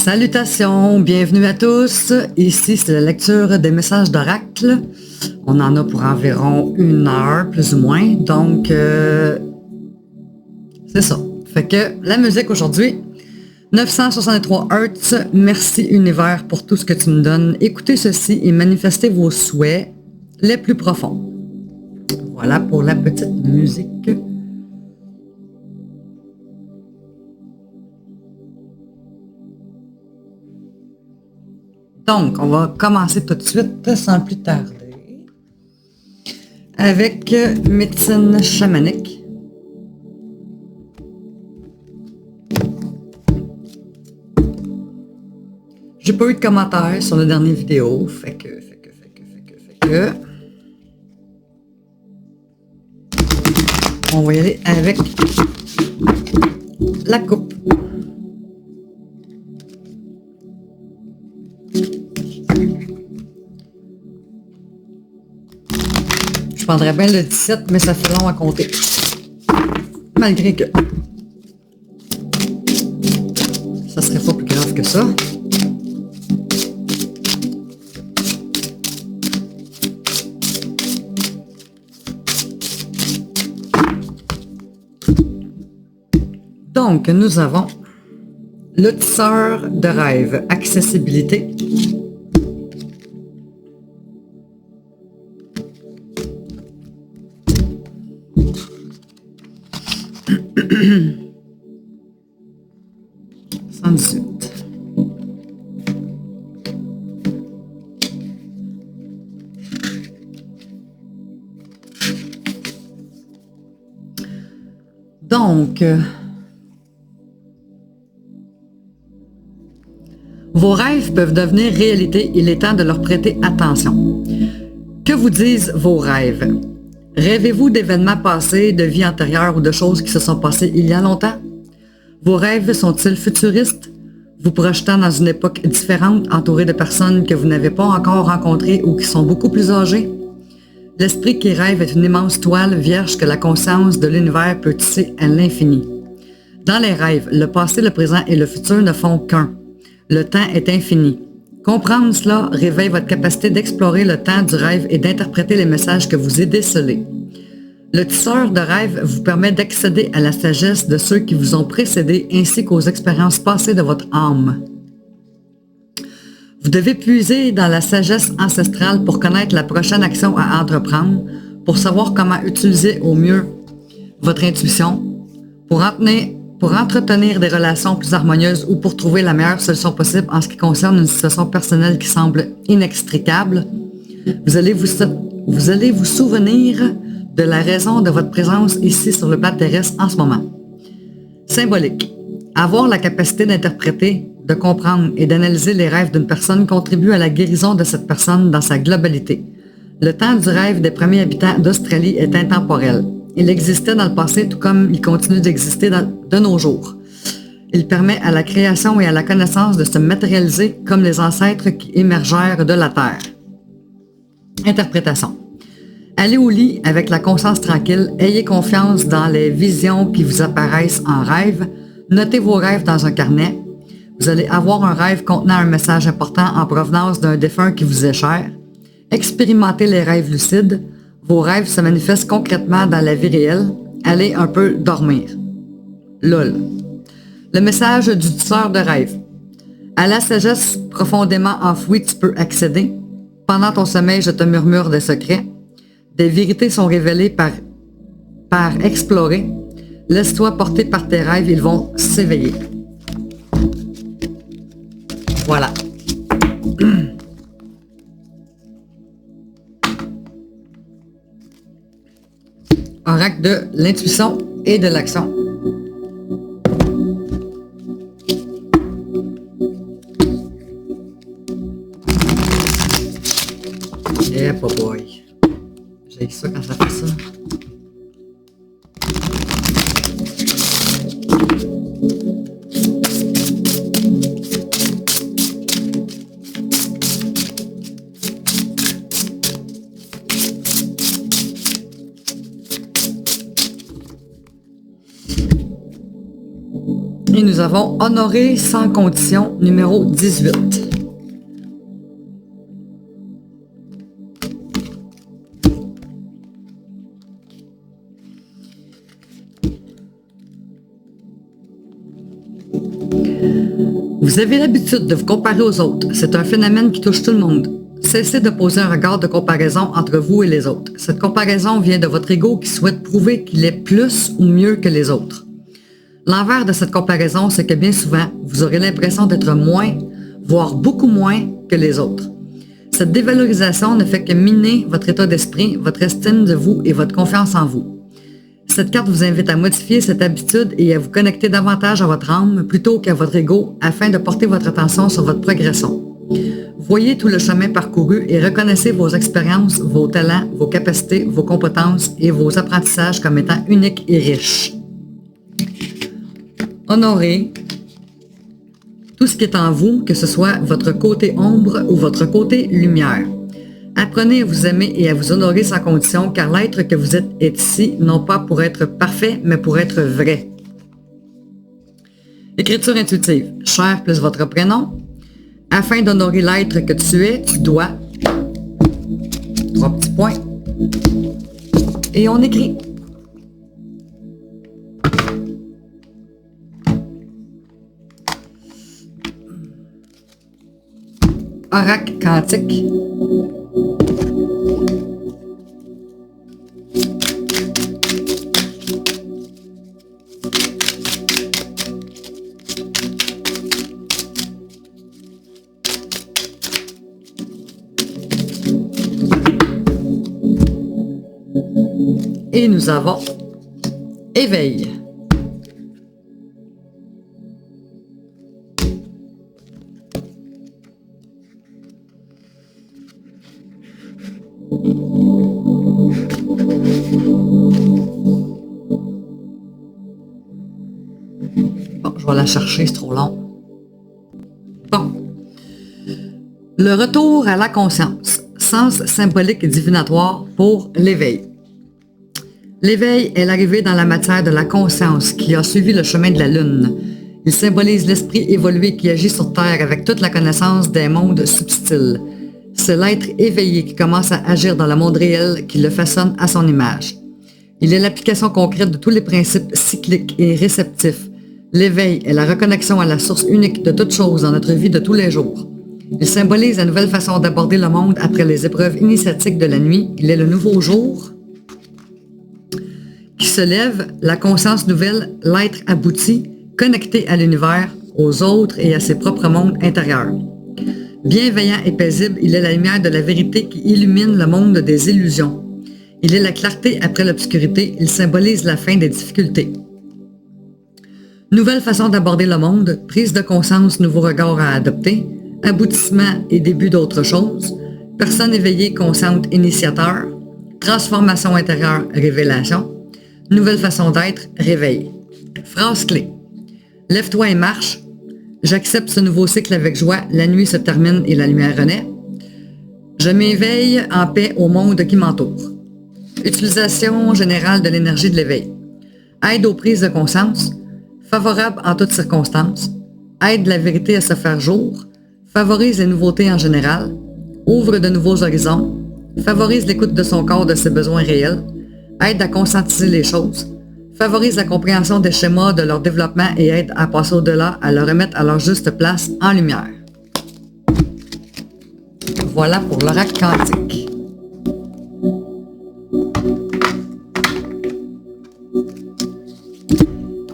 Salutations, bienvenue à tous. Ici, c'est la lecture des messages d'oracle. On en a pour environ 1 heure, plus ou moins. Donc, c'est ça. Fait que la musique aujourd'hui, 963 Hz. Merci univers pour tout ce que tu me donnes. Écoutez ceci et manifestez vos souhaits les plus profonds. Voilà pour la petite musique. Donc, on va commencer tout de suite, sans plus tarder, avec médecine chamanique. J'ai pas eu de commentaires sur la dernière vidéo, fait que. On va y aller avec la coupe. Je prendrais bien le 17, mais ça fait long à compter. Malgré que ça serait pas plus grave que ça. Donc, nous avons le tisseur de rêve, accessibilité. Donc, vos rêves peuvent devenir réalité, il est temps de leur prêter attention. Que vous disent vos rêves? Rêvez-vous d'événements passés, de vies antérieures ou de choses qui se sont passées il y a longtemps? Vos rêves sont-ils futuristes, vous projetant dans une époque différente, entourée de personnes que vous n'avez pas encore rencontrées ou qui sont beaucoup plus âgées? L'esprit qui rêve est une immense toile vierge que la conscience de l'univers peut tisser à l'infini. Dans les rêves, le passé, le présent et le futur ne font qu'un. Le temps est infini. Comprendre cela réveille votre capacité d'explorer le temps du rêve et d'interpréter les messages que vous y décelez. Le tisseur de rêve vous permet d'accéder à la sagesse de ceux qui vous ont précédé ainsi qu'aux expériences passées de votre âme. Vous devez puiser dans la sagesse ancestrale pour connaître la prochaine action à entreprendre, pour savoir comment utiliser au mieux votre intuition, pour entretenir des relations plus harmonieuses ou pour trouver la meilleure solution possible en ce qui concerne une situation personnelle qui semble inextricable. Vous allez vous souvenir de la raison de votre présence ici sur le plat terrestre en ce moment. Symbolique. Avoir la capacité d'interpréter, de comprendre et d'analyser les rêves d'une personne contribue à la guérison de cette personne dans sa globalité. Le temps du rêve des premiers habitants d'Australie est intemporel. Il existait dans le passé tout comme il continue d'exister de nos jours. Il permet à la création et à la connaissance de se matérialiser comme les ancêtres qui émergèrent de la Terre. Interprétation. Allez au lit avec la conscience tranquille, ayez confiance dans les visions qui vous apparaissent en rêve, notez vos rêves dans un carnet. Vous allez avoir un rêve contenant un message important en provenance d'un défunt qui vous est cher. Expérimentez les rêves lucides. Vos rêves se manifestent concrètement dans la vie réelle. Allez un peu dormir. LOL. Le message du tisseur de rêve. À la sagesse profondément enfouie, tu peux accéder. Pendant ton sommeil, je te murmure des secrets. Des vérités sont révélées par explorer. Laisse-toi porter par tes rêves, ils vont s'éveiller. Voilà. Oracle de l'intuition et de l'action. Yeah, boy. J'ai ça quand ça fait ça. nous avons honoré sans condition numéro 18. Vous avez l'habitude de vous comparer aux autres. C'est un phénomène qui touche tout le monde. Cessez de poser un regard de comparaison entre vous et les autres. Cette comparaison vient de votre ego qui souhaite prouver qu'il est plus ou mieux que les autres. L'envers de cette comparaison, c'est que bien souvent, vous aurez l'impression d'être moins, voire beaucoup moins que les autres. Cette dévalorisation ne fait que miner votre état d'esprit, votre estime de vous et votre confiance en vous. Cette carte vous invite à modifier cette habitude et à vous connecter davantage à votre âme plutôt qu'à votre ego afin de porter votre attention sur votre progression. Voyez tout le chemin parcouru et reconnaissez vos expériences, vos talents, vos capacités, vos compétences et vos apprentissages comme étant uniques et riches. Honorez tout ce qui est en vous, que ce soit votre côté ombre ou votre côté lumière. Apprenez à vous aimer et à vous honorer sans condition, car l'être que vous êtes est ici, non pas pour être parfait, mais pour être vrai. Écriture intuitive. Cher plus votre prénom. Afin d'honorer l'être que tu es, tu dois... 3 petits points. Et on écrit. Oracle quantique. Et nous avons éveil. Bon, je vais la chercher, c'est trop long. Bon. Le retour à la conscience. Sens symbolique et divinatoire pour l'éveil. L'éveil est l'arrivée dans la matière de la conscience qui a suivi le chemin de la Lune. Il symbolise l'esprit évolué qui agit sur Terre avec toute la connaissance des mondes subtils. C'est l'être éveillé qui commence à agir dans le monde réel qui le façonne à son image. Il est l'application concrète de tous les principes cycliques et réceptifs. L'éveil est la reconnexion à la source unique de toute chose dans notre vie de tous les jours. Il symbolise la nouvelle façon d'aborder le monde après les épreuves initiatiques de la nuit. Il est le nouveau jour qui se lève, la conscience nouvelle, l'être abouti, connecté à l'univers, aux autres et à ses propres mondes intérieurs. Bienveillant et paisible, il est la lumière de la vérité qui illumine le monde des illusions. Il est la clarté après l'obscurité, il symbolise la fin des difficultés. Nouvelle façon d'aborder le monde, prise de conscience, nouveau regard à adopter, aboutissement et début d'autre chose, personne éveillée, consciente, initiateur, transformation intérieure, révélation, nouvelle façon d'être, réveil. Phrase clé. Lève-toi et marche. J'accepte ce nouveau cycle avec joie. La nuit se termine et la lumière renaît. Je m'éveille en paix au monde qui m'entoure. Utilisation générale de l'énergie de l'éveil. Aide aux prises de conscience. Favorable en toutes circonstances. Aide la vérité à se faire jour. Favorise les nouveautés en général. Ouvre de nouveaux horizons. Favorise l'écoute de son corps, de ses besoins réels. Aide à conscientiser les choses, favorise la compréhension des schémas de leur développement et aide à passer au-delà, à le remettre à leur juste place en lumière. Voilà pour l'oracle quantique.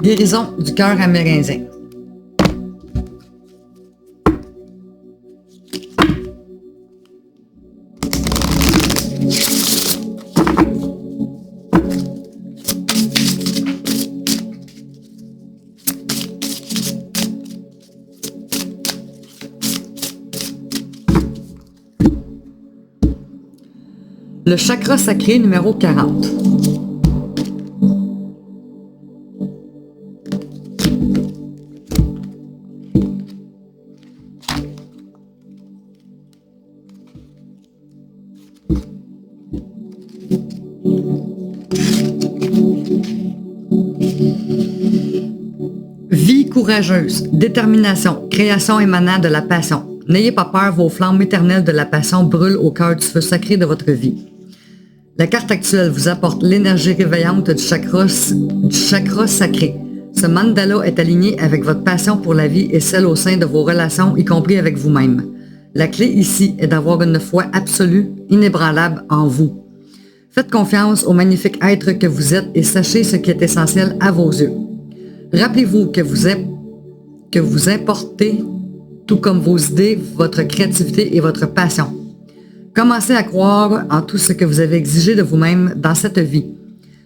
Guérison du cœur amérindien. Le chakra sacré numéro 40. courageuse, détermination, création émanant de la passion. N'ayez pas peur, vos flammes éternelles de la passion brûlent au cœur du feu sacré de votre vie. La carte actuelle vous apporte l'énergie réveillante du chakra sacré. Ce mandala est aligné avec votre passion pour la vie et celle au sein de vos relations, y compris avec vous-même. La clé ici est d'avoir une foi absolue, inébranlable en vous. Faites confiance au magnifique être que vous êtes et sachez ce qui est essentiel à vos yeux. Rappelez-vous que vous importez, tout comme vos idées, votre créativité et votre passion. Commencez à croire en tout ce que vous avez exigé de vous-même dans cette vie.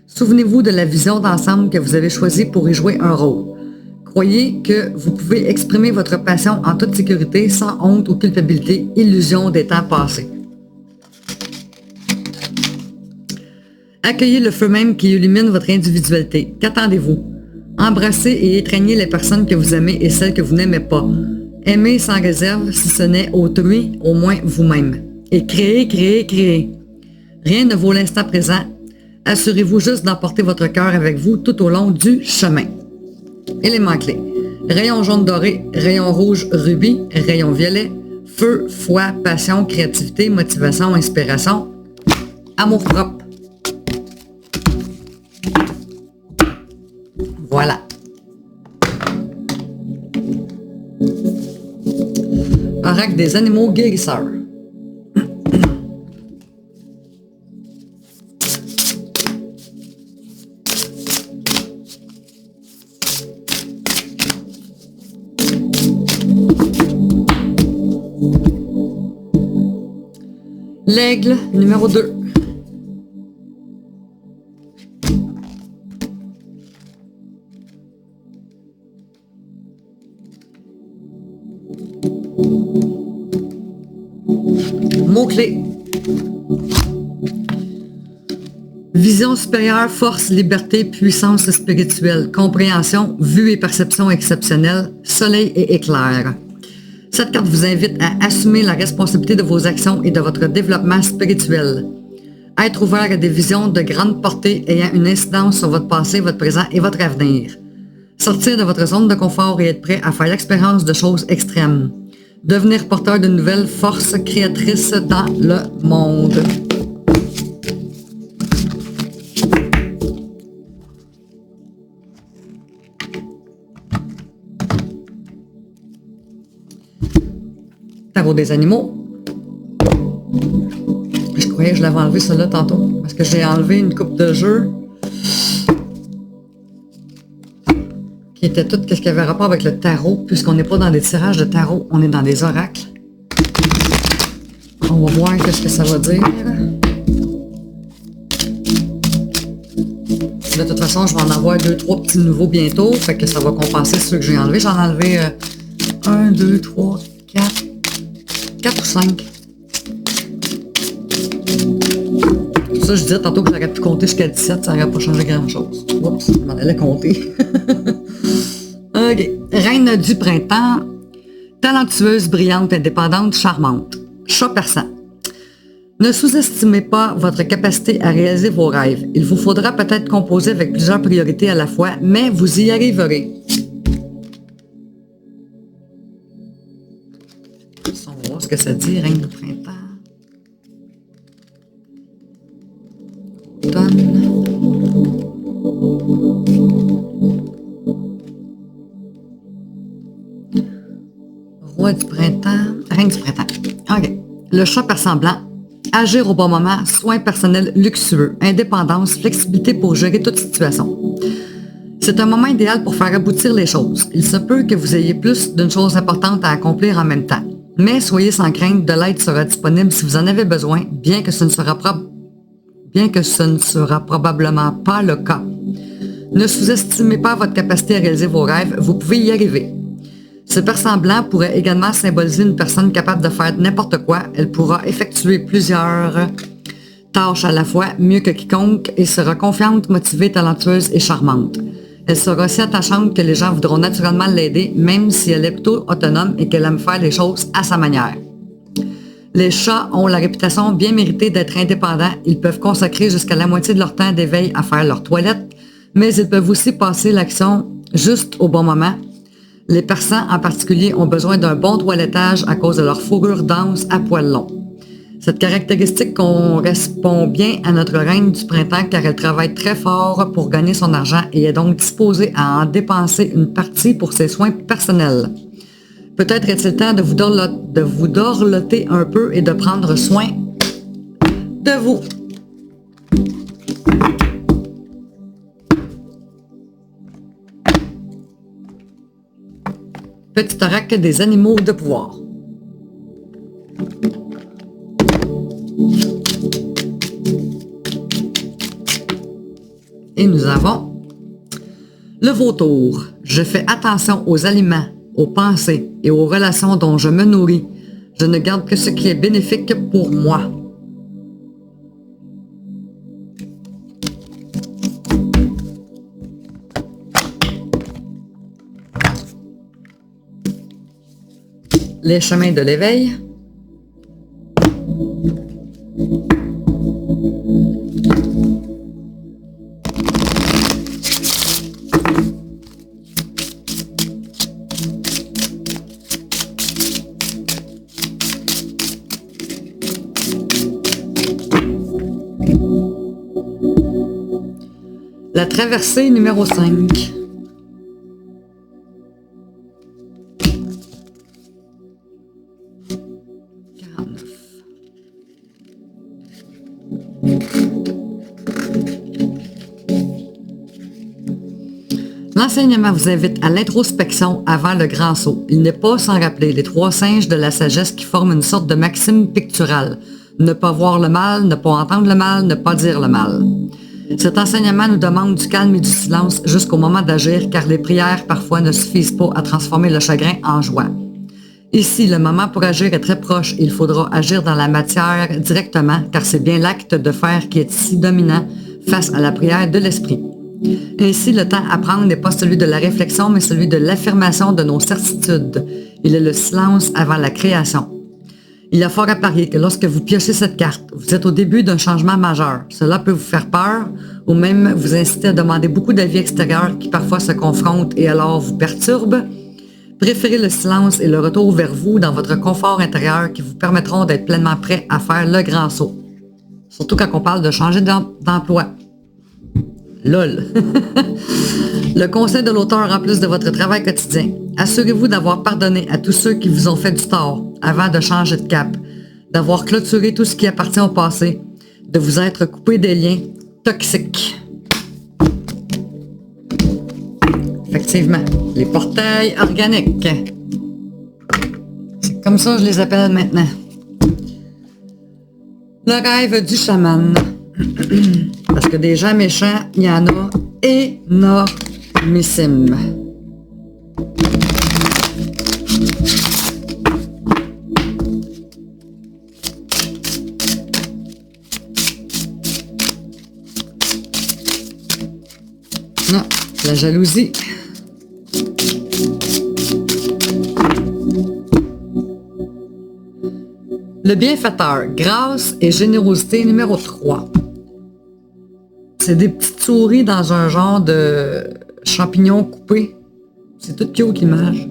Souvenez-vous de la vision d'ensemble que vous avez choisie pour y jouer un rôle. Croyez que vous pouvez exprimer votre passion en toute sécurité, sans honte ou culpabilité, illusion des temps passés. Accueillez le feu même qui illumine votre individualité. Qu'attendez-vous? Embrassez et étreignez les personnes que vous aimez et celles que vous n'aimez pas. Aimez sans réserve, si ce n'est autrui, au moins vous-même. Et créez. Rien ne vaut l'instant présent. Assurez-vous juste d'emporter votre cœur avec vous tout au long du chemin. Éléments clés. Rayon jaune doré, rayon rouge rubis, rayon violet, feu, foi, passion, créativité, motivation, inspiration, amour propre. Voilà. Oracle des animaux guérisseurs. L'aigle numéro 2. Mots-clés. Vision supérieure, force, liberté, puissance spirituelle, compréhension, vue et perception exceptionnelle, soleil et éclair. Cette carte vous invite à assumer la responsabilité de vos actions et de votre développement spirituel. Être ouvert à des visions de grande portée ayant une incidence sur votre passé, votre présent et votre avenir. Sortir de votre zone de confort et être prêt à faire l'expérience de choses extrêmes. Devenir porteur d'une nouvelle force créatrice dans le monde. Tarot des animaux. Je croyais que je l'avais enlevé celle-là tantôt, parce que j'ai enlevé une coupe de jeu qui était tout ce qui avait rapport avec le tarot, puisqu'on n'est pas dans des tirages de tarot, on est dans des oracles. On va voir qu'est-ce que ça va dire. De toute façon, je vais en avoir 2-3 petits nouveaux bientôt, fait que ça va compenser ceux que j'ai enlevés. J'en ai enlevé 1, 2, 3, 4 ou 5. Ça, je disais tantôt que j'aurais pu compter jusqu'à 17, ça n'aurait pas changé grand-chose. Oups, je m'en allais compter. OK. Reine du printemps, talentueuse, brillante, indépendante, charmante. Chat persan. Ne sous-estimez pas votre capacité à réaliser vos rêves. Il vous faudra peut-être composer avec plusieurs priorités à la fois, mais vous y arriverez. On va voir ce que ça dit, reine du printemps. Automne. Roi du printemps, reine du printemps. OK. Le chat persan blanc. Agir au bon moment, soins personnels luxueux, indépendance, flexibilité pour gérer toute situation. C'est un moment idéal pour faire aboutir les choses. Il se peut que vous ayez plus d'une chose importante à accomplir en même temps. Mais soyez sans crainte, de l'aide sera disponible si vous en avez besoin, bien que ce ne sera probablement pas le cas. Ne sous-estimez pas votre capacité à réaliser vos rêves, vous pouvez y arriver. Ce persan blanc pourrait également symboliser une personne capable de faire n'importe quoi. Elle pourra effectuer plusieurs tâches à la fois, mieux que quiconque, et sera confiante, motivée, talentueuse et charmante. Elle sera si attachante que les gens voudront naturellement l'aider, même si elle est plutôt autonome et qu'elle aime faire les choses à sa manière. Les chats ont la réputation bien méritée d'être indépendants. Ils peuvent consacrer jusqu'à la moitié de leur temps d'éveil à faire leur toilette, mais ils peuvent aussi passer l'action juste au bon moment. Les persans en particulier ont besoin d'un bon toilettage à cause de leur fourrure dense à poils longs. Cette caractéristique correspond bien à notre reine du printemps car elle travaille très fort pour gagner son argent et est donc disposée à en dépenser une partie pour ses soins personnels. Peut-être est-il temps de vous dorloter un peu et de prendre soin de vous. Petit oracle des animaux de pouvoir. Et nous avons le vautour. Je fais attention aux aliments, aux pensées et aux relations dont je me nourris. Je ne garde que ce qui est bénéfique pour moi. Les chemins de l'éveil. La traversée numéro 5. L'enseignement vous invite à l'introspection avant le grand saut. Il n'est pas sans rappeler les 3 singes de la sagesse qui forment une sorte de maxime picturale. Ne pas voir le mal, ne pas entendre le mal, ne pas dire le mal. Cet enseignement nous demande du calme et du silence jusqu'au moment d'agir, car les prières parfois ne suffisent pas à transformer le chagrin en joie. Ici, le moment pour agir est très proche. Il faudra agir dans la matière directement, car c'est bien l'acte de faire qui est ici dominant face à la prière de l'esprit. Ainsi, le temps à prendre n'est pas celui de la réflexion, mais celui de l'affirmation de nos certitudes. Il est le silence avant la création. Il y a fort à parier que lorsque vous piochez cette carte, vous êtes au début d'un changement majeur. Cela peut vous faire peur ou même vous inciter à demander beaucoup d'avis extérieurs qui parfois se confrontent et alors vous perturbent. Préférez le silence et le retour vers vous dans votre confort intérieur qui vous permettront d'être pleinement prêt à faire le grand saut. Surtout quand on parle de changer d'emploi. LOL. Le conseil de l'auteur en plus de votre travail quotidien. Assurez-vous d'avoir pardonné à tous ceux qui vous ont fait du tort avant de changer de cap, d'avoir clôturé tout ce qui appartient au passé, de vous être coupé des liens toxiques. Effectivement, les portails organiques. C'est comme ça que je les appelle maintenant. Le rêve du chaman. Parce que des gens méchants, il y en a énormissimes. Non, la jalousie. Le bienfaiteur, grâce et générosité numéro 3. C'est des petites souris dans un genre de champignons coupés. C'est tout cute l'image.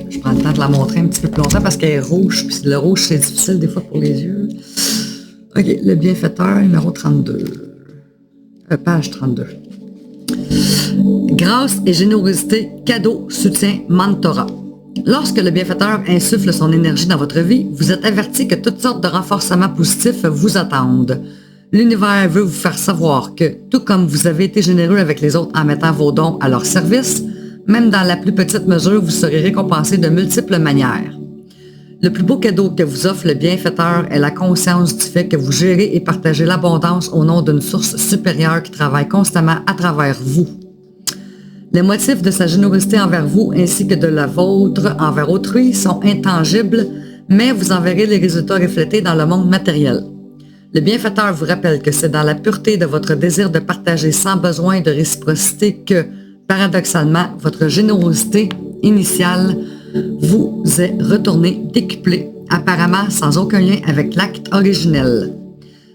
Je prends le temps de la montrer un petit peu plus longtemps parce qu'elle est rouge. Puis le rouge, c'est difficile des fois pour les yeux. OK, le bienfaiteur numéro 32. Page 32. Grâce et générosité, cadeau, soutien, mentorat. Lorsque le bienfaiteur insuffle son énergie dans votre vie, vous êtes averti que toutes sortes de renforcements positifs vous attendent. L'univers veut vous faire savoir que, tout comme vous avez été généreux avec les autres en mettant vos dons à leur service, même dans la plus petite mesure, vous serez récompensé de multiples manières. Le plus beau cadeau que vous offre le bienfaiteur est la conscience du fait que vous gérez et partagez l'abondance au nom d'une source supérieure qui travaille constamment à travers vous. Les motifs de sa générosité envers vous ainsi que de la vôtre envers autrui sont intangibles, mais vous en verrez les résultats reflétés dans le monde matériel. Le bienfaiteur vous rappelle que c'est dans la pureté de votre désir de partager sans besoin de réciprocité que, paradoxalement, votre générosité initiale vous est retournée décuplée, apparemment sans aucun lien avec l'acte originel.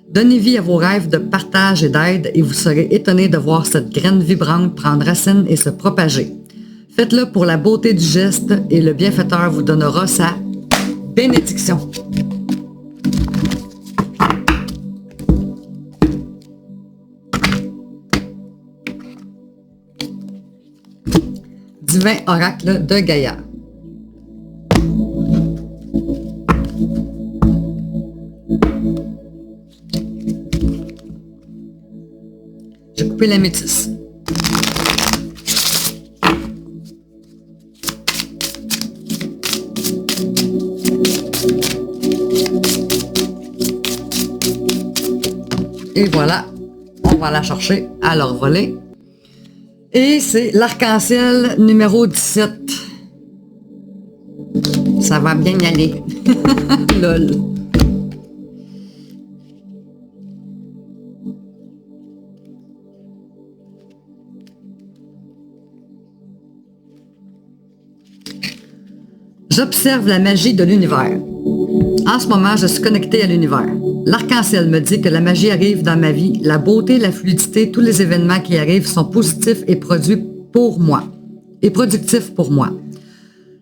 Donnez vie à vos rêves de partage et d'aide et vous serez étonné de voir cette graine vibrante prendre racine et se propager. Faites-le pour la beauté du geste et le bienfaiteur vous donnera sa bénédiction. Divin oracle de Gaïa. J'ai coupé la métisse. Et voilà, on va la chercher à leur voler. Et c'est l'arc-en-ciel numéro 17. Ça va bien y aller. Lol. J'observe la magie de l'univers. En ce moment, je suis connecté à l'univers. L'arc-en-ciel me dit que la magie arrive dans ma vie. La beauté, la fluidité, tous les événements qui arrivent sont positifs et produits pour moi. Et productifs pour moi.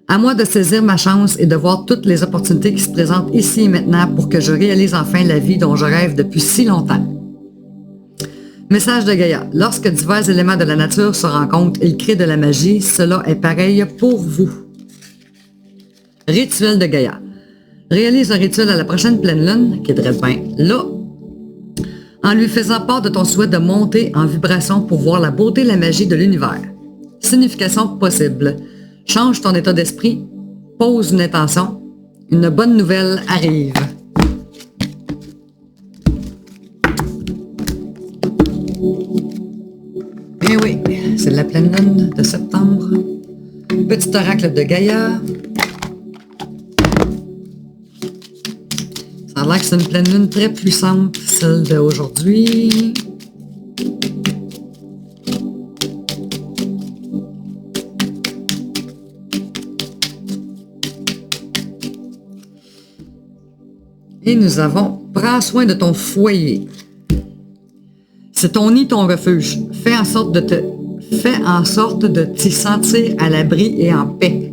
À moi de saisir ma chance et de voir toutes les opportunités qui se présentent ici et maintenant pour que je réalise enfin la vie dont je rêve depuis si longtemps. Message de Gaïa. Lorsque divers éléments de la nature se rencontrent, ils créent de la magie. Cela est pareil pour vous. Rituel de Gaïa. Réalise un rituel à la prochaine pleine lune, qui est très bien là, en lui faisant part de ton souhait de monter en vibration pour voir la beauté et la magie de l'univers. Signification possible. Change ton état d'esprit, pose une intention, une bonne nouvelle arrive. Eh oui, c'est la pleine lune de septembre. Petit oracle de Gaïa. Ça a l'air que c'est une pleine lune très puissante, celle d'aujourd'hui. Et nous avons « Prends soin de ton foyer ». C'est ton nid, ton refuge. Fais en sorte de t'y sentir à l'abri et en paix.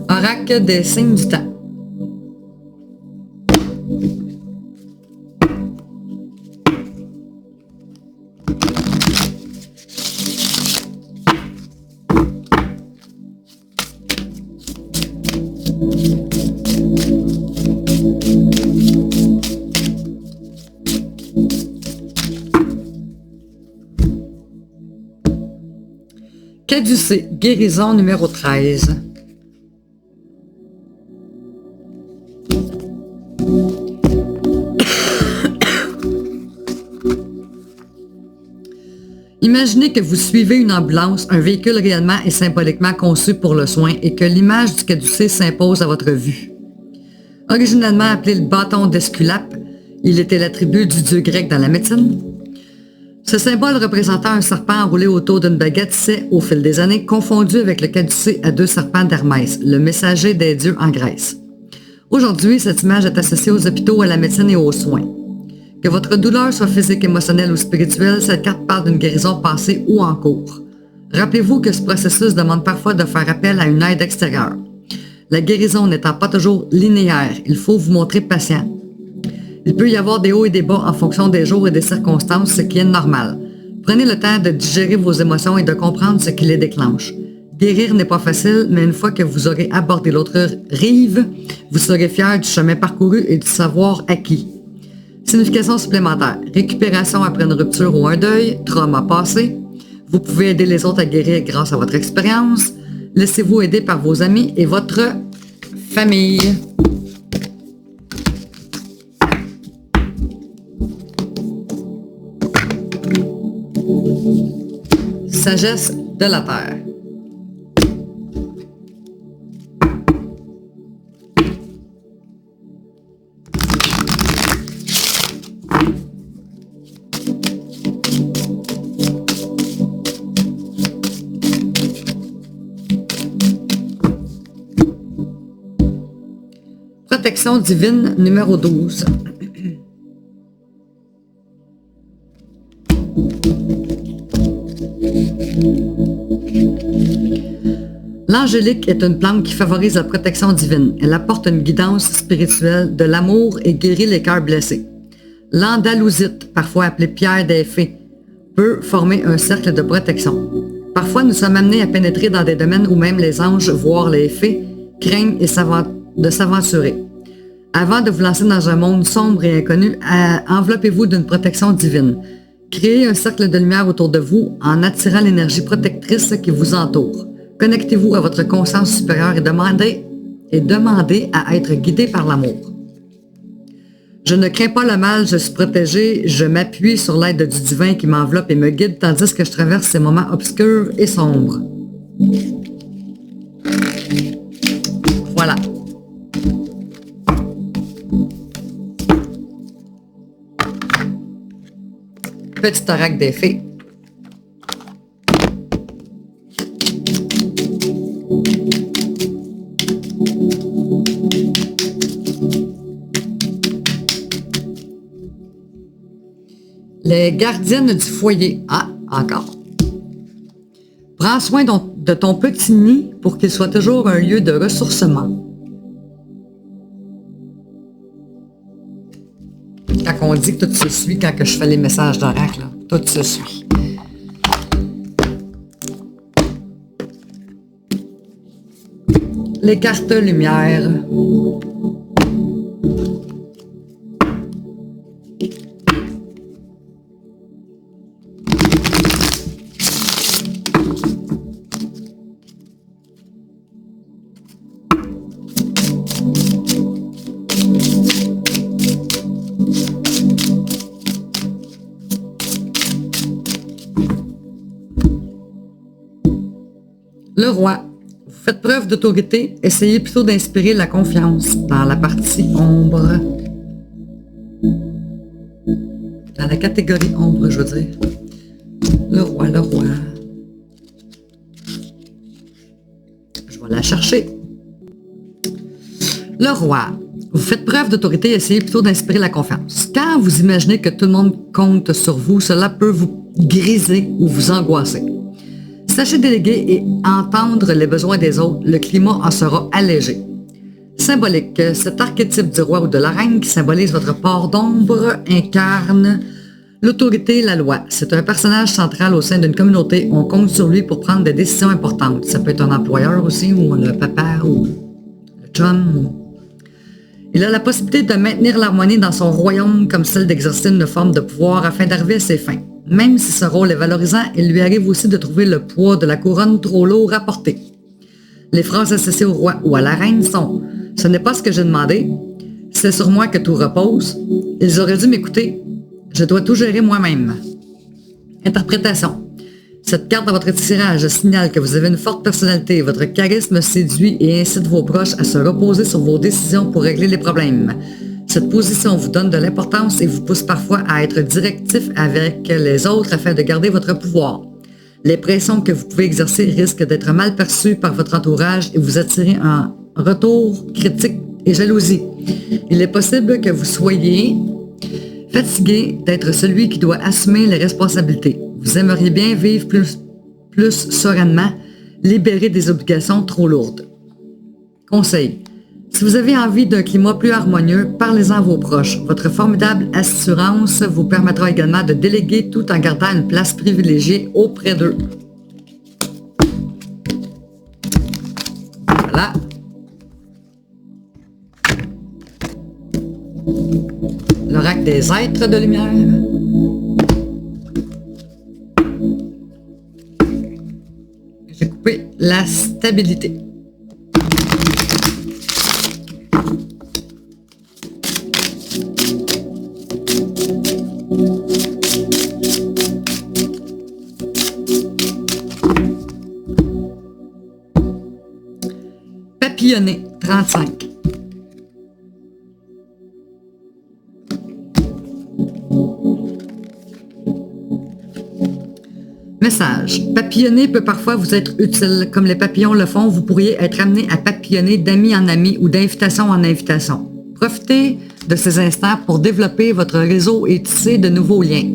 Oracle des signes du temps. Caducée, guérison numéro 13. Imaginez que vous suivez une ambulance, un véhicule réellement et symboliquement conçu pour le soin et que l'image du caducée s'impose à votre vue. Originalement appelé le bâton d'Esculape, il était l'attribut du dieu grec dans la médecine. Ce symbole représentant un serpent enroulé autour d'une baguette s'est, au fil des années, confondu avec le caducée à 2 serpents d'Hermès, le messager des dieux en Grèce. Aujourd'hui, cette image est associée aux hôpitaux, à la médecine et aux soins. Que votre douleur soit physique, émotionnelle ou spirituelle, cette carte parle d'une guérison passée ou en cours. Rappelez-vous que ce processus demande parfois de faire appel à une aide extérieure. La guérison n'étant pas toujours linéaire, il faut vous montrer patient. Il peut y avoir des hauts et des bas en fonction des jours et des circonstances, ce qui est normal. Prenez le temps de digérer vos émotions et de comprendre ce qui les déclenche. Guérir n'est pas facile, mais une fois que vous aurez abordé l'autre rive, vous serez fier du chemin parcouru et du savoir acquis. Signification supplémentaire. Récupération après une rupture ou un deuil, trauma passé. Vous pouvez aider les autres à guérir grâce à votre expérience. Laissez-vous aider par vos amis et votre famille. Sagesse de la Terre. Protection divine numéro 12. L'angélique est une plante qui favorise la protection divine. Elle apporte une guidance spirituelle, de l'amour et guérit les cœurs blessés. L'andalousite, parfois appelée pierre des fées, peut former un cercle de protection. Parfois, nous sommes amenés à pénétrer dans des domaines où même les anges, voire les fées, craignent de s'aventurer. Avant de vous lancer dans un monde sombre et inconnu, enveloppez-vous d'une protection divine. Créez un cercle de lumière autour de vous en attirant l'énergie protectrice qui vous entoure. Connectez-vous à votre conscience supérieure et demandez à être guidé par l'amour. Je ne crains pas le mal, je suis protégé, je m'appuie sur l'aide du divin qui m'enveloppe et me guide tandis que je traverse ces moments obscurs et sombres. Voilà. Petit oracle des fées. Les gardiennes du foyer. Ah, encore. Prends soin de ton petit nid pour qu'il soit toujours un lieu de ressourcement. Quand on dit que tout se suit, quand je fais les messages d'oracle, tout se suit. Les cartes lumière. Le roi, vous faites preuve d'autorité, essayez plutôt d'inspirer la confiance dans la partie ombre. Dans la catégorie ombre, je veux dire. Le roi, le roi. Je vais la chercher. Le roi, vous faites preuve d'autorité, essayez plutôt d'inspirer la confiance. Quand vous imaginez que tout le monde compte sur vous, cela peut vous griser ou vous angoisser. Sachez déléguer et entendre les besoins des autres, le climat en sera allégé. Symbolique, cet archétype du roi ou de la reine qui symbolise votre port d'ombre incarne l'autorité et la loi. C'est un personnage central au sein d'une communauté. On compte sur lui pour prendre des décisions importantes. Ça peut être un employeur aussi, ou le papa, ou le chum. Il a la possibilité de maintenir l'harmonie dans son royaume comme celle d'exercer une forme de pouvoir afin d'arriver à ses fins. Même si ce rôle est valorisant, il lui arrive aussi de trouver le poids de la couronne trop lourd à porter. Les phrases associées au roi ou à la reine sont « Ce n'est pas ce que j'ai demandé, c'est sur moi que tout repose, ils auraient dû m'écouter, je dois tout gérer moi-même. » Interprétation. Cette carte dans votre tirage signale que vous avez une forte personnalité, votre charisme séduit et incite vos proches à se reposer sur vos décisions pour régler les problèmes. Cette position vous donne de l'importance et vous pousse parfois à être directif avec les autres afin de garder votre pouvoir. Les pressions que vous pouvez exercer risquent d'être mal perçues par votre entourage et vous attirer un retour critique et jalousie. Il est possible que vous soyez fatigué d'être celui qui doit assumer les responsabilités. Vous aimeriez bien vivre plus sereinement, libérer des obligations trop lourdes. Conseil. Si vous avez envie d'un climat plus harmonieux, parlez-en à vos proches. Votre formidable assurance vous permettra également de déléguer tout en gardant une place privilégiée auprès d'eux. Voilà. L'oracle des êtres de lumière. J'ai coupé la stabilité. Papillonné, 35. Message. Papillonner peut parfois vous être utile. Comme les papillons le font, vous pourriez être amené à papillonner d'amis en ami ou d'invitation en invitation. Profitez de ces instants pour développer votre réseau et tisser de nouveaux liens.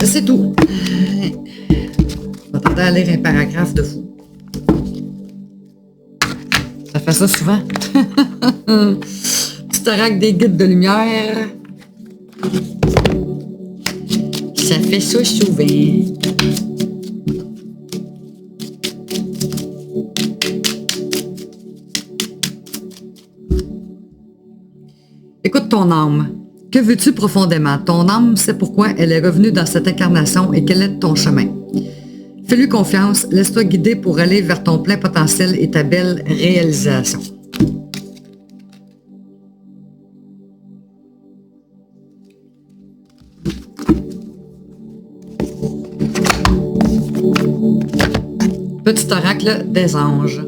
C'est tout. Je m'attendais à lire un paragraphe de fou. Ça fait ça souvent. Petit oracle des guides de lumière. Ça fait ça souvent. Écoute ton âme. Que veux-tu profondément? Ton âme sait pourquoi elle est revenue dans cette incarnation et quel est ton chemin. Fais-lui confiance, laisse-toi guider pour aller vers ton plein potentiel et ta belle réalisation. Petit oracle des anges.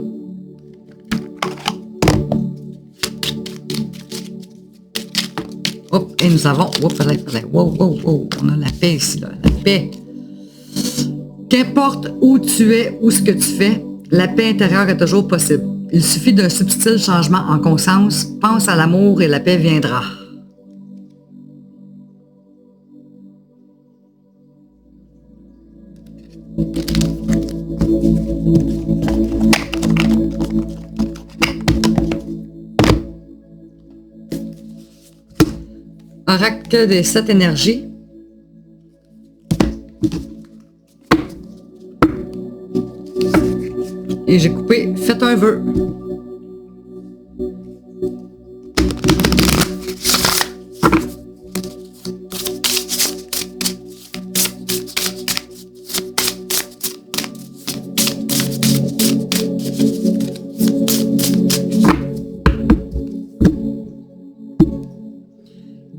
Hop, et nous avons... on a la paix ici, là, la paix. Qu'importe où tu es ou ce que tu fais, la paix intérieure est toujours possible. Il suffit d'un subtil changement en conscience. Pense à l'amour et la paix viendra. Oracle des 7 énergies. Et j'ai coupé, faites un vœu.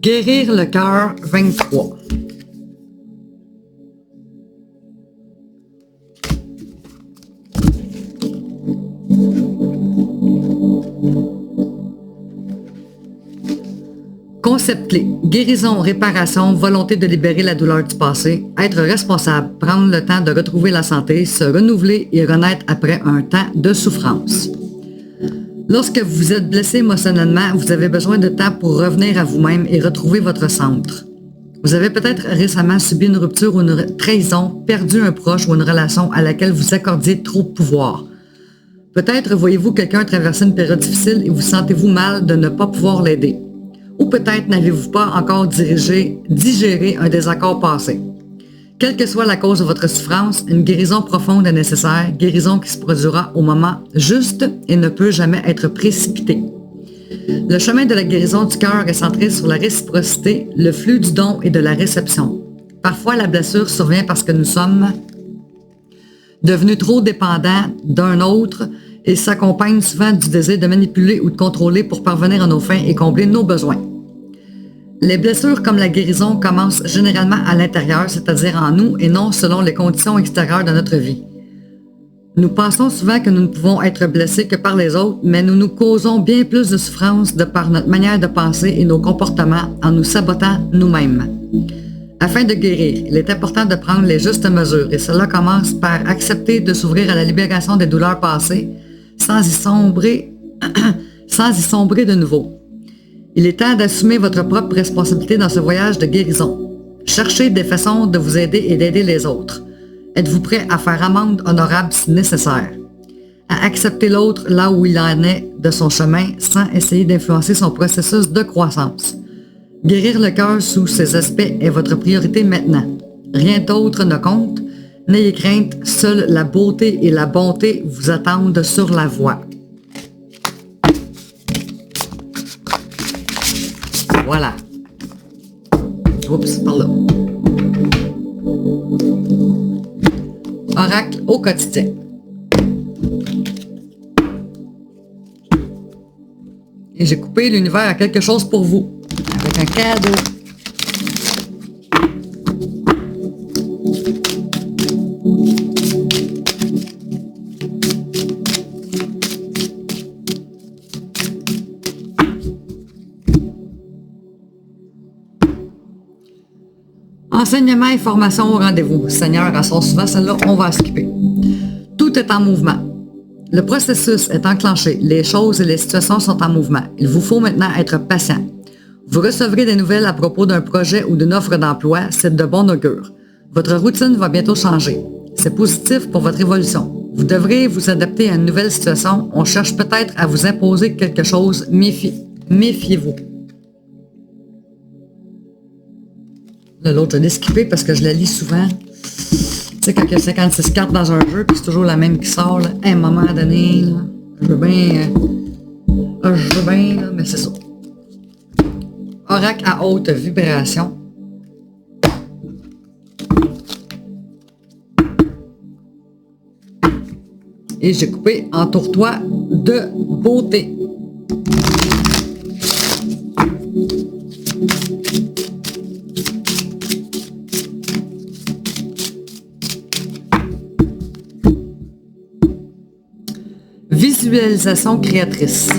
Guérir le cœur 23. Concept clé. Guérison, réparation, volonté de libérer la douleur du passé, être responsable, prendre le temps de retrouver la santé, se renouveler et renaître après un temps de souffrance. Lorsque vous êtes blessé émotionnellement, vous avez besoin de temps pour revenir à vous-même et retrouver votre centre. Vous avez peut-être récemment subi une rupture ou une trahison, perdu un proche ou une relation à laquelle vous accordiez trop de pouvoir. Peut-être voyez-vous quelqu'un traverser une période difficile et vous sentez-vous mal de ne pas pouvoir l'aider. Ou peut-être n'avez-vous pas encore digéré un désaccord passé. Quelle que soit la cause de votre souffrance, une guérison profonde est nécessaire, guérison qui se produira au moment juste et ne peut jamais être précipitée. Le chemin de la guérison du cœur est centré sur la réciprocité, le flux du don et de la réception. Parfois, la blessure survient parce que nous sommes devenus trop dépendants d'un autre et s'accompagne souvent du désir de manipuler ou de contrôler pour parvenir à nos fins et combler nos besoins. Les blessures comme la guérison commencent généralement à l'intérieur, c'est-à-dire en nous et non selon les conditions extérieures de notre vie. Nous pensons souvent que nous ne pouvons être blessés que par les autres, mais nous nous causons bien plus de souffrance de par notre manière de penser et nos comportements en nous sabotant nous-mêmes. Afin de guérir, il est important de prendre les justes mesures et cela commence par accepter de s'ouvrir à la libération des douleurs passées sans y sombrer de nouveau. Il est temps d'assumer votre propre responsabilité dans ce voyage de guérison. Cherchez des façons de vous aider et d'aider les autres. Êtes-vous prêt à faire amende honorable si nécessaire? À accepter l'autre là où il en est de son chemin sans essayer d'influencer son processus de croissance. Guérir le cœur sous ces aspects est votre priorité maintenant. Rien d'autre ne compte. N'ayez crainte, seule la beauté et la bonté vous attendent sur la voie. Voilà. Oups, par là. Oracle au quotidien. Et j'ai coupé l'univers à quelque chose pour vous. Avec un cadeau. Enseignement et formation au rendez-vous. Seigneur, à son souvent, celle-là, on va skipper. Tout est en mouvement. Le processus est enclenché. Les choses et les situations sont en mouvement. Il vous faut maintenant être patient. Vous recevrez des nouvelles à propos d'un projet ou d'une offre d'emploi. C'est de bon augure. Votre routine va bientôt changer. C'est positif pour votre évolution. Vous devrez vous adapter à une nouvelle situation. On cherche peut-être à vous imposer quelque chose. Méfiez-vous. L'autre, je l'ai skippé parce que je la lis souvent. Tu sais, quand il y a 56 cartes dans un jeu, puis c'est toujours la même qui sort, là, à un moment donné, là, je veux bien, là, mais c'est ça. Oracle à haute vibration. Et j'ai coupé entoure-toi de beauté. Visualisation créatrice.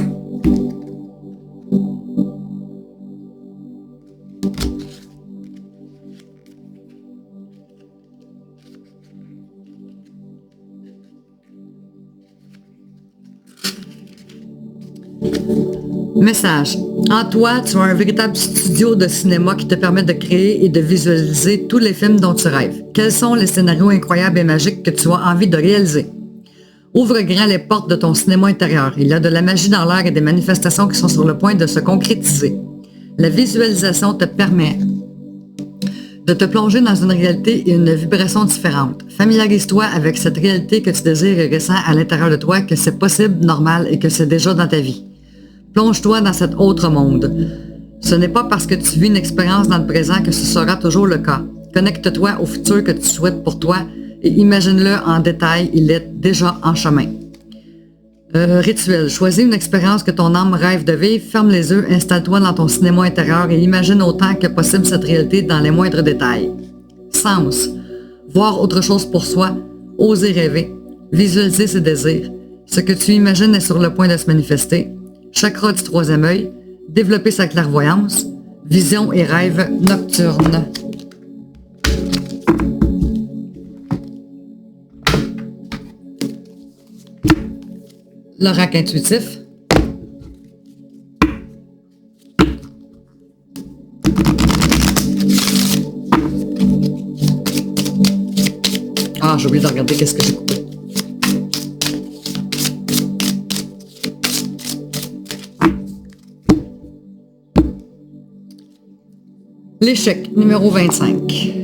Message. En toi, tu as un véritable studio de cinéma qui te permet de créer et de visualiser tous les films dont tu rêves. Quels sont les scénarios incroyables et magiques que tu as envie de réaliser? Ouvre grand les portes de ton cinéma intérieur. Il y a de la magie dans l'air et des manifestations qui sont sur le point de se concrétiser. La visualisation te permet de te plonger dans une réalité et une vibration différente. Familiarise-toi avec cette réalité que tu désires et ressens à l'intérieur de toi que c'est possible, normal et que c'est déjà dans ta vie. Plonge-toi dans cet autre monde. Ce n'est pas parce que tu vis une expérience dans le présent que ce sera toujours le cas. Connecte-toi au futur que tu souhaites pour toi et imagine-le en détail, il est déjà en chemin. Rituel. Choisis une expérience que ton âme rêve de vivre, ferme les yeux, installe-toi dans ton cinéma intérieur et imagine autant que possible cette réalité dans les moindres détails. Sens. Voir autre chose pour soi, oser rêver, visualiser ses désirs. Ce que tu imagines est sur le point de se manifester. Chakra du troisième œil, développer sa clairvoyance, vision et rêve nocturne. L'oracle intuitif. Ah, j'ai oublié de regarder qu'est-ce que j'ai coupé. L'échec, numéro 25.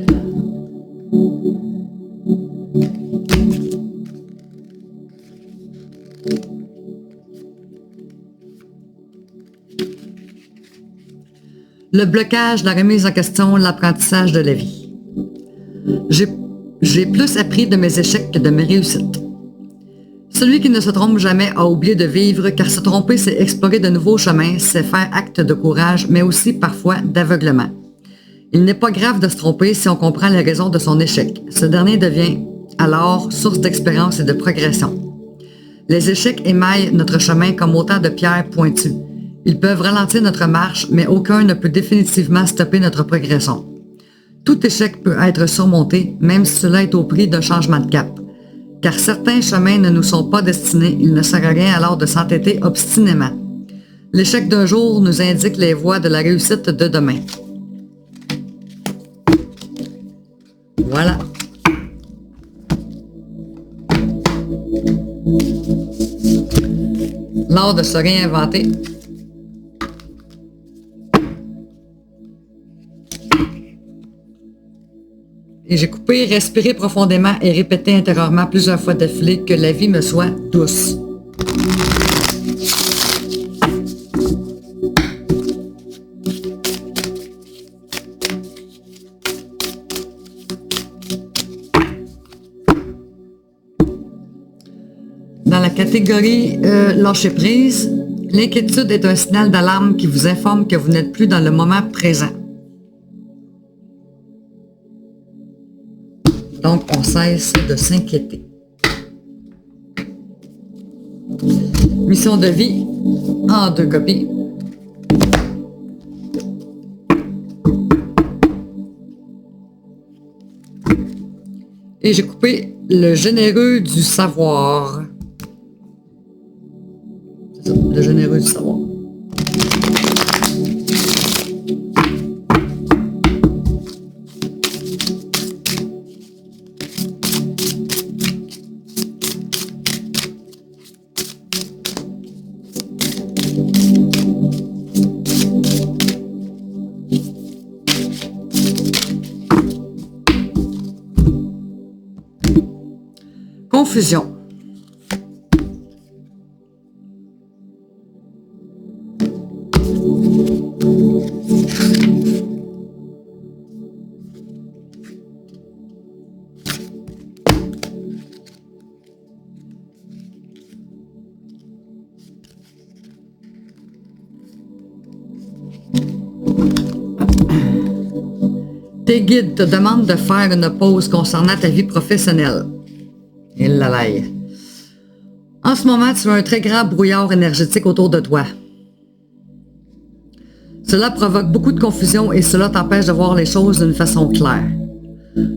Le blocage, la remise en question, l'apprentissage de la vie. J'ai plus appris de mes échecs que de mes réussites. Celui qui ne se trompe jamais a oublié de vivre, car se tromper, c'est explorer de nouveaux chemins, c'est faire acte de courage, mais aussi parfois d'aveuglement. Il n'est pas grave de se tromper si on comprend les raisons de son échec. Ce dernier devient alors source d'expérience et de progression. Les échecs émaillent notre chemin comme autant de pierres pointues. Ils peuvent ralentir notre marche, mais aucun ne peut définitivement stopper notre progression. Tout échec peut être surmonté, même si cela est au prix d'un changement de cap. Car certains chemins ne nous sont pas destinés, il ne sert à rien alors de s'entêter obstinément. L'échec d'un jour nous indique les voies de la réussite de demain. Voilà. L'art de se réinventer. Et j'ai coupé, respiré profondément et répété intérieurement plusieurs fois d'affilée que la vie me soit douce. Dans la catégorie lâcher prise, l'inquiétude est un signal d'alarme qui vous informe que vous n'êtes plus dans le moment présent. Donc, on cesse de s'inquiéter. Mission de vie, en 2 copies. Et j'ai coupé le généreux du savoir. C'est ça, le généreux du savoir. Confusion. Tes guides te demandent de faire une pause concernant ta vie professionnelle. Et là là. En ce moment, tu as un très grand brouillard énergétique autour de toi. Cela provoque beaucoup de confusion et cela t'empêche de voir les choses d'une façon claire.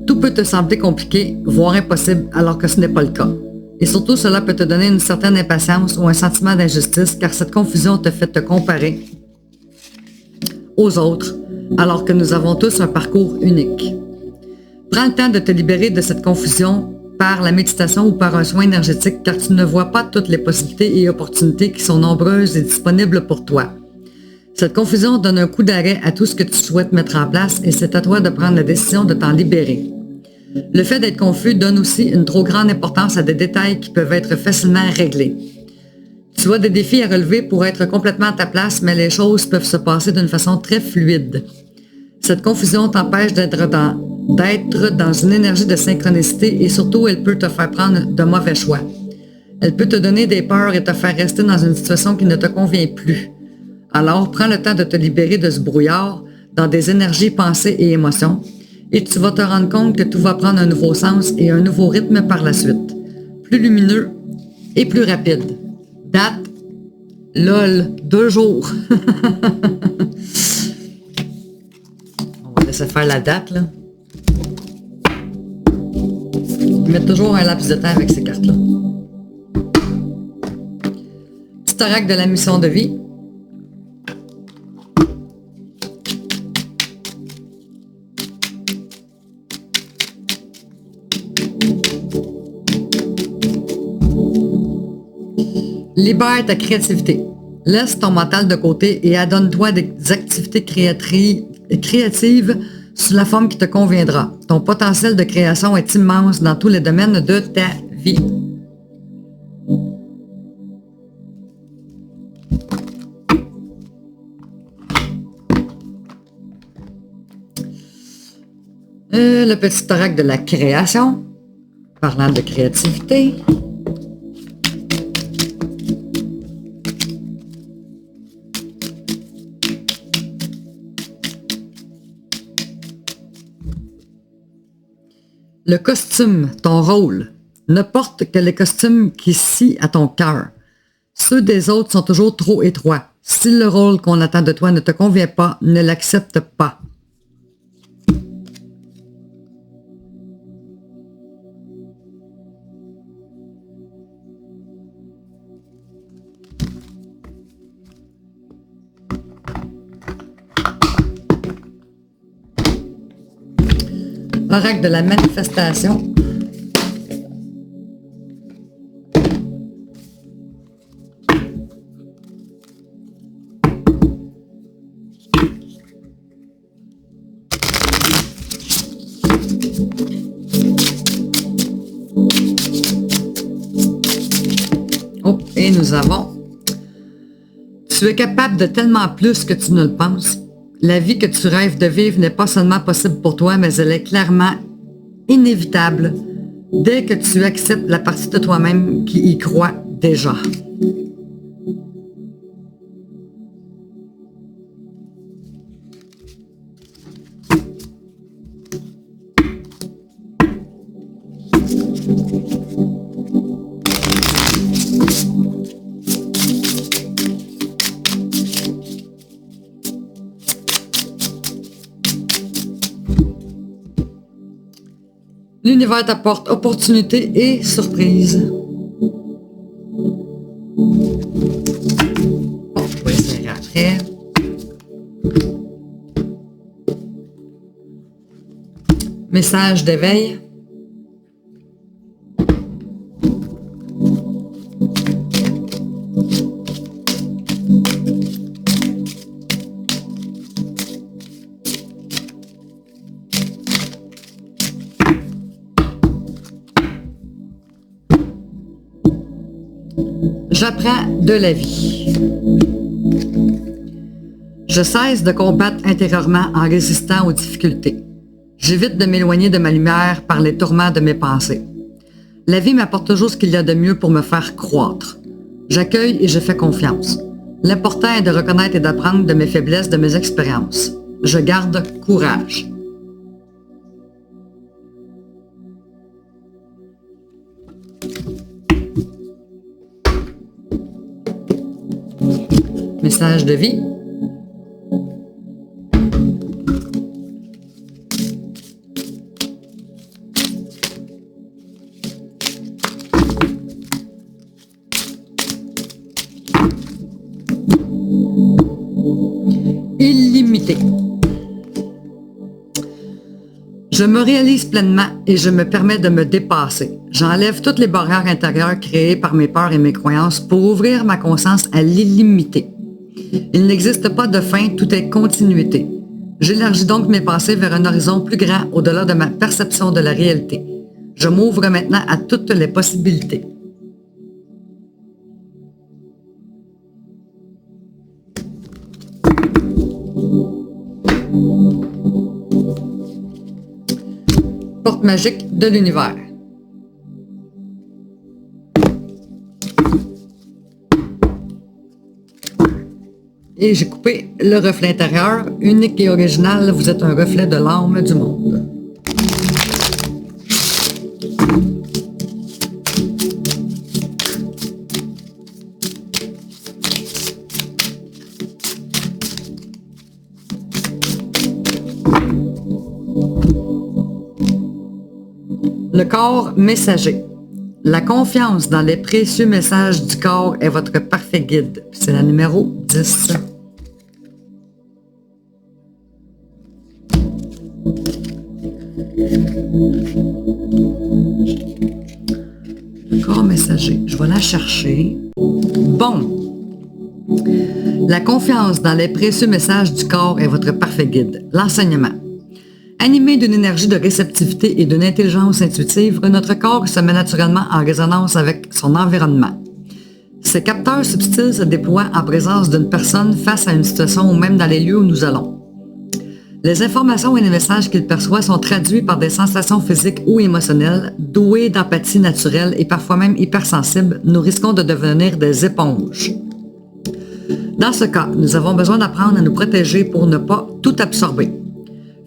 Tout peut te sembler compliqué, voire impossible, alors que ce n'est pas le cas. Et surtout, cela peut te donner une certaine impatience ou un sentiment d'injustice, car cette confusion te fait te comparer aux autres, alors que nous avons tous un parcours unique. Prends le temps de te libérer de cette confusion par la méditation ou par un soin énergétique, car tu ne vois pas toutes les possibilités et opportunités qui sont nombreuses et disponibles pour toi. Cette confusion donne un coup d'arrêt à tout ce que tu souhaites mettre en place et c'est à toi de prendre la décision de t'en libérer. Le fait d'être confus donne aussi une trop grande importance à des détails qui peuvent être facilement réglés. Tu as des défis à relever pour être complètement à ta place, mais les choses peuvent se passer d'une façon très fluide. Cette confusion t'empêche d'être dans une énergie de synchronicité et surtout, elle peut te faire prendre de mauvais choix. Elle peut te donner des peurs et te faire rester dans une situation qui ne te convient plus. Alors, prends le temps de te libérer de ce brouillard dans des énergies, pensées et émotions et tu vas te rendre compte que tout va prendre un nouveau sens et un nouveau rythme par la suite. Plus lumineux et plus rapide. Date, lol, 2 jours. On va laisser faire la date, là. Je mets toujours un laps de temps avec ces cartes-là. Petit oracle de la mission de vie. Libère ta créativité. Laisse ton mental de côté et adonne-toi des activités créatives sous la forme qui te conviendra. Ton potentiel de création est immense dans tous les domaines de ta vie. Le petit oracle de la création, parlant de créativité. Le costume, ton rôle, ne porte que les costumes qui scient à ton cœur. Ceux des autres sont toujours trop étroits. Si le rôle qu'on attend de toi ne te convient pas, ne l'accepte pas. Oracle de la manifestation. Oh, et nous avons. Tu es capable de tellement plus que tu ne le penses. La vie que tu rêves de vivre n'est pas seulement possible pour toi, mais elle est clairement inévitable dès que tu acceptes la partie de toi-même qui y croit déjà. L'univers t'apporte opportunité et surprise. après. Message d'éveil. J'apprends de la vie. Je cesse de combattre intérieurement en résistant aux difficultés. J'évite de m'éloigner de ma lumière par les tourments de mes pensées. La vie m'apporte toujours ce qu'il y a de mieux pour me faire croître. J'accueille et je fais confiance. L'important est de reconnaître et d'apprendre de mes faiblesses, de mes expériences. Je garde courage. Message de vie. Illimité. Je me réalise pleinement et je me permets de me dépasser. J'enlève toutes les barrières intérieures créées par mes peurs et mes croyances pour ouvrir ma conscience à l'illimité. Il n'existe pas de fin, tout est continuité. J'élargis donc mes pensées vers un horizon plus grand au-delà de ma perception de la réalité. Je m'ouvre maintenant à toutes les possibilités. Porte magique de l'univers. Et j'ai coupé le reflet intérieur, unique et original, vous êtes un reflet de l'âme du monde. Le corps messager. La confiance dans les précieux messages du corps est votre parfait guide. C'est la numéro 10. Le corps messager. Je vais la chercher. Bon. La confiance dans les précieux messages du corps est votre parfait guide. L'enseignement. Animé d'une énergie de réceptivité et d'une intelligence intuitive, notre corps se met naturellement en résonance avec son environnement. Ces capteurs subtils se déploient en présence d'une personne face à une situation ou même dans les lieux où nous allons. Les informations et les messages qu'il perçoit sont traduits par des sensations physiques ou émotionnelles, douées d'empathie naturelle et parfois même hypersensibles. Nous risquons de devenir des éponges. Dans ce cas, nous avons besoin d'apprendre à nous protéger pour ne pas tout absorber.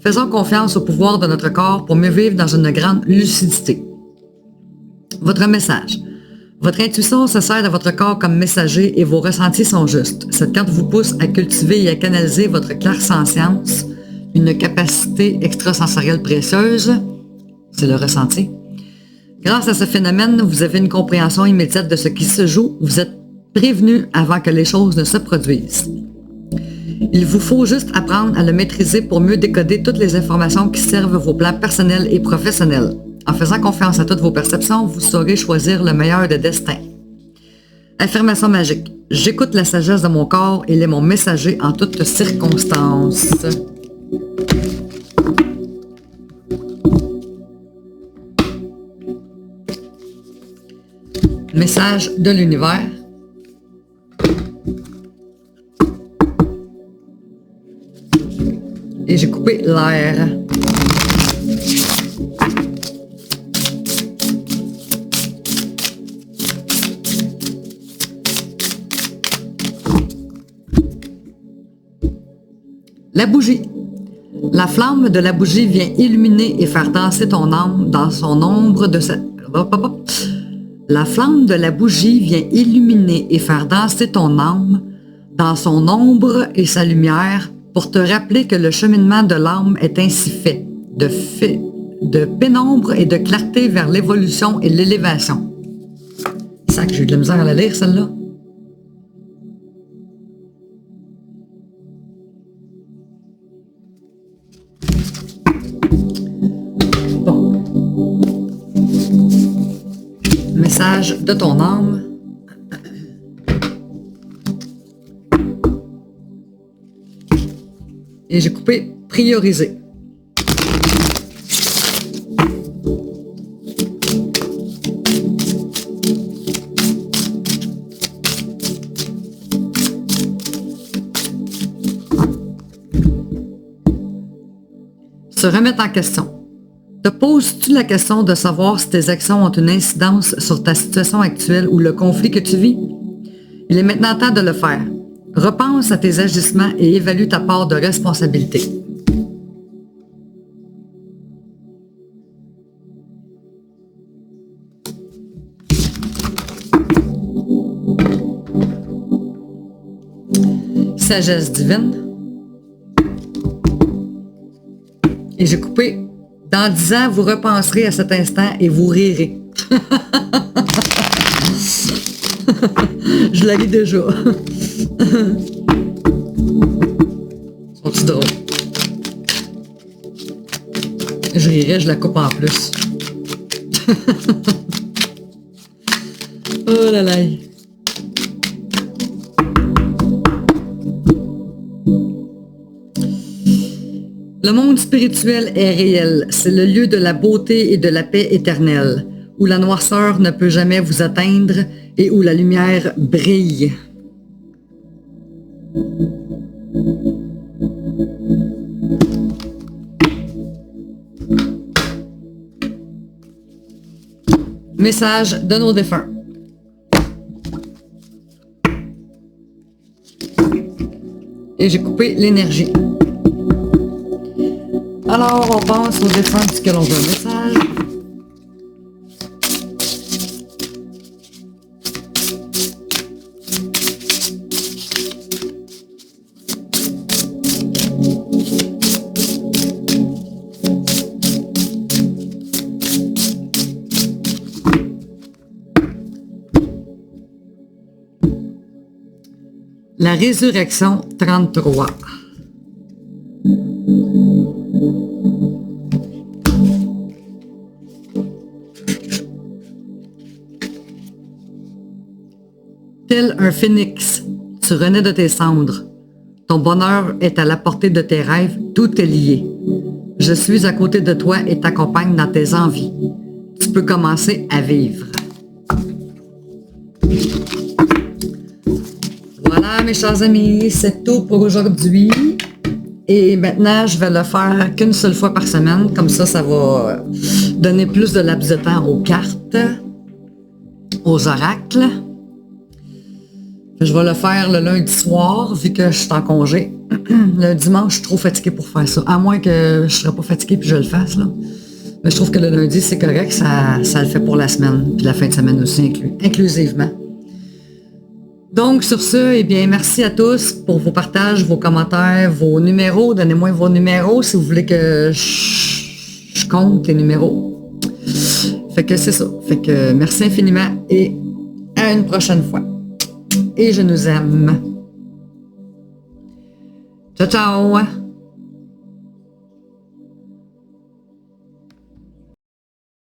Faisons confiance au pouvoir de notre corps pour mieux vivre dans une grande lucidité. Votre message. Votre intuition se sert de votre corps comme messager et vos ressentis sont justes. Cette carte vous pousse à cultiver et à canaliser votre clairsentience, une capacité extrasensorielle précieuse. C'est le ressenti. Grâce à ce phénomène, vous avez une compréhension immédiate de ce qui se joue. Vous êtes prévenu avant que les choses ne se produisent. Il vous faut juste apprendre à le maîtriser pour mieux décoder toutes les informations qui servent vos plans personnels et professionnels. En faisant confiance à toutes vos perceptions, vous saurez choisir le meilleur des destins. Affirmation magique. J'écoute la sagesse de mon corps, il est mon messager en toutes circonstances. Message de l'univers. Et j'ai coupé l'air. La bougie. La flamme de la bougie vient illuminer et faire danser ton âme dans son ombre de sa... La flamme de la bougie vient illuminer et faire danser ton âme dans son ombre et sa lumière pour te rappeler que le cheminement de l'âme est ainsi fait, de pénombre et de clarté vers l'évolution et l'élévation. C'est ça que j'ai eu de la misère à la lire, celle-là. message de ton âme. Et j'ai coupé prioriser. Se remettre en question. Te poses-tu la question de savoir si tes actions ont une incidence sur ta situation actuelle ou le conflit que tu vis? Il est maintenant temps de le faire. Repense à tes agissements et évalue ta part de responsabilité. Sagesse divine. Et j'ai coupé. Dans 10 ans, vous repenserez à cet instant et vous rirez. Je la lis déjà. Sont-ils drôles? Je rirais, je la coupe en plus. Oh là là. Le monde spirituel est réel. C'est le lieu de la beauté et de la paix éternelle, où la noirceur ne peut jamais vous atteindre et où la lumière brille. Message de nos défunts. Et j'ai coupé l'énergie. Alors, on passe aux défunts duquel on veut un message. La résurrection 33. Tel un phénix, tu renais de tes cendres. Ton bonheur est à la portée de tes rêves, tout est lié. Je suis à côté de toi et t'accompagne dans tes envies. Tu peux commencer à vivre. Voilà, mes chers amis, c'est tout pour aujourd'hui. Et maintenant, je vais le faire qu'une seule fois par semaine. Comme ça va donner plus de laps de temps aux cartes, aux oracles. Je vais le faire le lundi soir, vu que je suis en congé. Le dimanche, je suis trop fatiguée pour faire ça. À moins que je ne serais pas fatiguée puis je le fasse, là. Mais je trouve que le lundi, c'est correct. Ça le fait pour la semaine. Puis la fin de semaine aussi, inclusivement. Donc, sur ce, eh bien, merci à tous pour vos partages, vos commentaires, vos numéros. Donnez-moi vos numéros si vous voulez que je compte les numéros. Fait que c'est ça. Fait que merci infiniment et à une prochaine fois. Et je nous aime. Ciao, ciao!